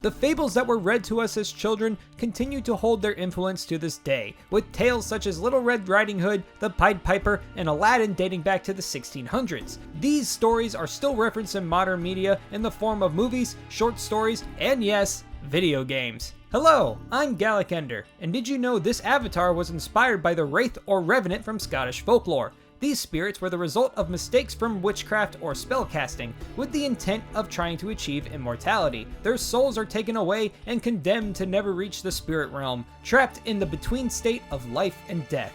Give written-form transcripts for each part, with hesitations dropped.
The fables that were read to us as children continue to hold their influence to this day, with tales such as Little Red Riding Hood, The Pied Piper, and Aladdin dating back to the 1600s. These stories are still referenced in modern media in the form of movies, short stories, and yes, video games. Hello, I'm GalicEnder, and did you know this avatar was inspired by the Wraith or Revenant from Scottish folklore? These spirits were the result of mistakes from witchcraft or spellcasting, with the intent of trying to achieve immortality. Their souls are taken away and condemned to never reach the spirit realm, trapped in the between state of life and death.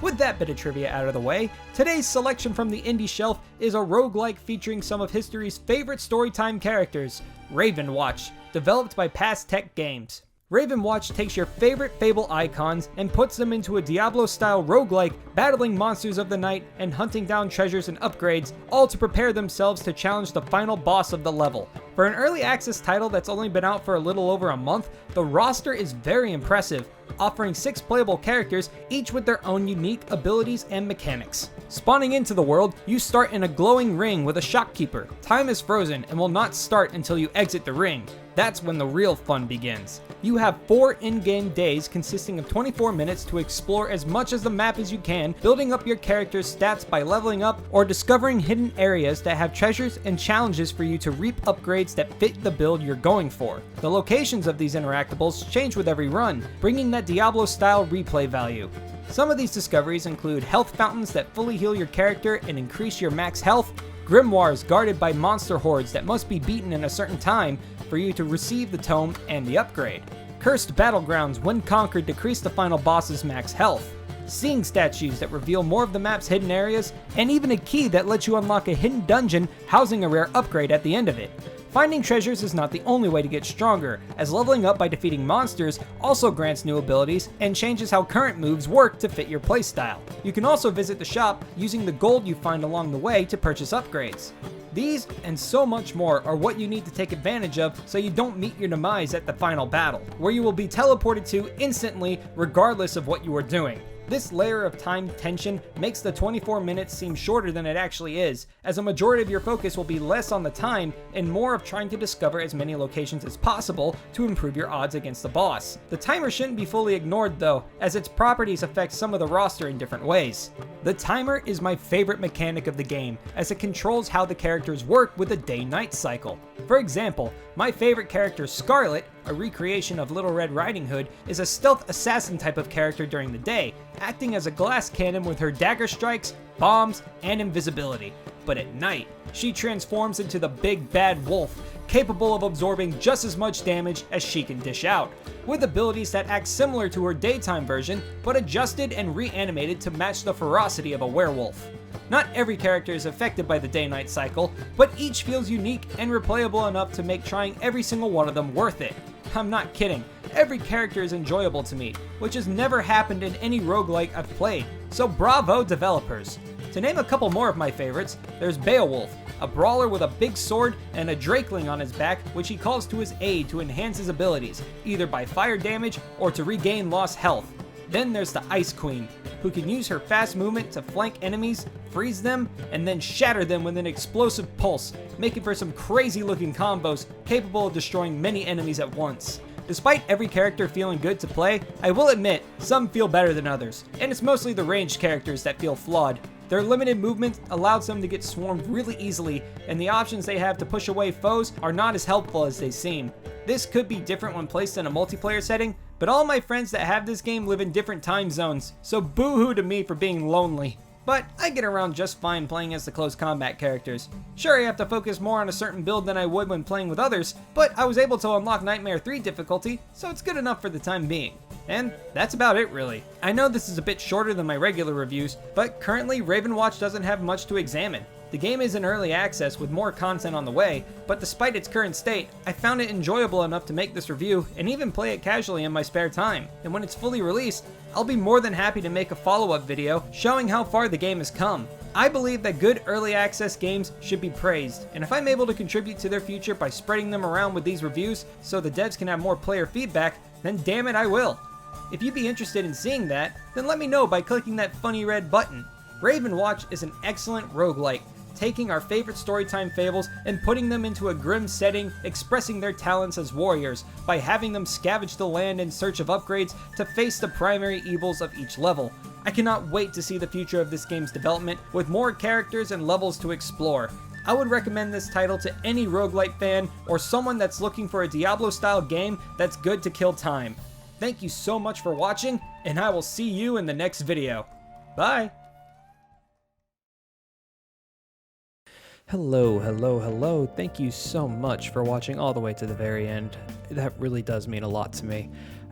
With that bit of trivia out of the way, today's selection from the indie shelf is a roguelike featuring some of history's favorite storytime characters, Ravenswatch, developed by Past Tech Games. Ravenswatch takes your favorite Fable icons and puts them into a Diablo-style roguelike, battling monsters of the night and hunting down treasures and upgrades, all to prepare themselves to challenge the final boss of the level. For an early access title that's only been out for a little over a month, the roster is very impressive, offering 6 playable characters, each with their own unique abilities and mechanics. Spawning into the world, you start in a glowing ring with a shopkeeper. Time is frozen and will not start until you exit the ring. That's when the real fun begins. You have 4 in-game days consisting of 24 minutes to explore as much of the map as you can, building up your character's stats by leveling up or discovering hidden areas that have treasures and challenges for you to reap upgrades that fit the build you're going for. The locations of these interactables change with every run, bringing that Diablo-style replay value. Some of these discoveries include health fountains that fully heal your character and increase your max health, grimoires guarded by monster hordes that must be beaten in a certain time for you to receive the tome and the upgrade. Cursed battlegrounds, when conquered, decrease the final boss's max health. Seeing statues that reveal more of the map's hidden areas, and even a key that lets you unlock a hidden dungeon housing a rare upgrade at the end of it. Finding treasures is not the only way to get stronger, as leveling up by defeating monsters also grants new abilities and changes how current moves work to fit your playstyle. You can also visit the shop using the gold you find along the way to purchase upgrades. These and so much more are what you need to take advantage of so you don't meet your demise at the final battle, where you will be teleported to instantly regardless of what you are doing. This layer of time tension makes the 24 minutes seem shorter than it actually is, as a majority of your focus will be less on the time and more of trying to discover as many locations as possible to improve your odds against the boss. The timer shouldn't be fully ignored though, as its properties affect some of the roster in different ways. The timer is my favorite mechanic of the game, as it controls how the characters work with the day-night cycle. For example, my favorite character Scarlet, a recreation of Little Red Riding Hood, is a stealth assassin type of character during the day, acting as a glass cannon with her dagger strikes, bombs, and invisibility. But at night, she transforms into the big bad wolf, capable of absorbing just as much damage as she can dish out, with abilities that act similar to her daytime version, but adjusted and reanimated to match the ferocity of a werewolf. Not every character is affected by the day-night cycle, but each feels unique and replayable enough to make trying every single one of them worth it. I'm not kidding, every character is enjoyable to me, which has never happened in any roguelike I've played, so bravo developers. To name a couple more of my favorites, there's Beowulf, a brawler with a big sword and a drakeling on his back which he calls to his aid to enhance his abilities, either by fire damage or to regain lost health. Then there's the Ice Queen, who can use her fast movement to flank enemies, freeze them, and then shatter them with an explosive pulse, making for some crazy looking combos capable of destroying many enemies at once. Despite every character feeling good to play, I will admit, some feel better than others, and it's mostly the ranged characters that feel flawed. Their limited movement allows them to get swarmed really easily, and the options they have to push away foes are not as helpful as they seem. This could be different when placed in a multiplayer setting, but all my friends that have this game live in different time zones, so boo-hoo to me for being lonely. But I get around just fine playing as the close combat characters. Sure, I have to focus more on a certain build than I would when playing with others, but I was able to unlock Nightmare 3 difficulty, so it's good enough for the time being. And that's about it really. I know this is a bit shorter than my regular reviews, but currently Ravenswatch doesn't have much to examine. The game is in early access with more content on the way, but despite its current state, I found it enjoyable enough to make this review and even play it casually in my spare time. And when it's fully released, I'll be more than happy to make a follow-up video showing how far the game has come. I believe that good early access games should be praised, and if I'm able to contribute to their future by spreading them around with these reviews so the devs can have more player feedback, then damn it I will. If you'd be interested in seeing that, then let me know by clicking that funny red button. Ravenswatch is an excellent roguelike, taking our favorite storytime fables and putting them into a grim setting, expressing their talents as warriors by having them scavenge the land in search of upgrades to face the primary evils of each level. I cannot wait to see the future of this game's development with more characters and levels to explore. I would recommend this title to any roguelite fan or someone that's looking for a Diablo-style game that's good to kill time. Thank you so much for watching, and I will see you in the next video. Bye! Hello. Thank you so much for watching all the way to the very end. That really does mean a lot to me.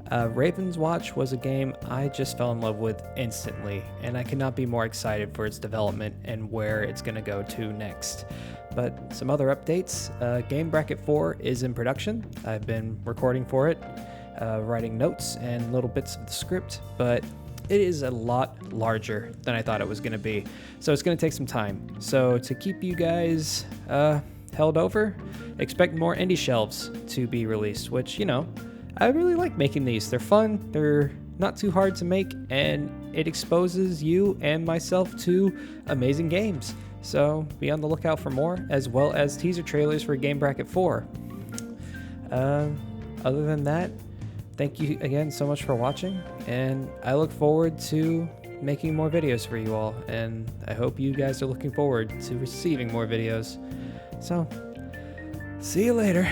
Ravenswatch was a game I just fell in love with instantly, and I cannot be more excited for its development and where it's going to go to next. But some other updates, Game Bracket 4 is in production. I've been recording for it, writing notes and little bits of the script, but it is a lot larger than I thought it was going to be, so it's going to take some time. So to keep you guys held over, expect more indie shelves to be released, which, you know, I really like making these. They're fun, they're not too hard to make, and it exposes you and myself to amazing games. So be on the lookout for more, as well as teaser trailers for Game Bracket 4. Other than that, thank you again so much for watching, and I look forward to making more videos for you all, and I hope you guys are looking forward to receiving more videos. So, see you later.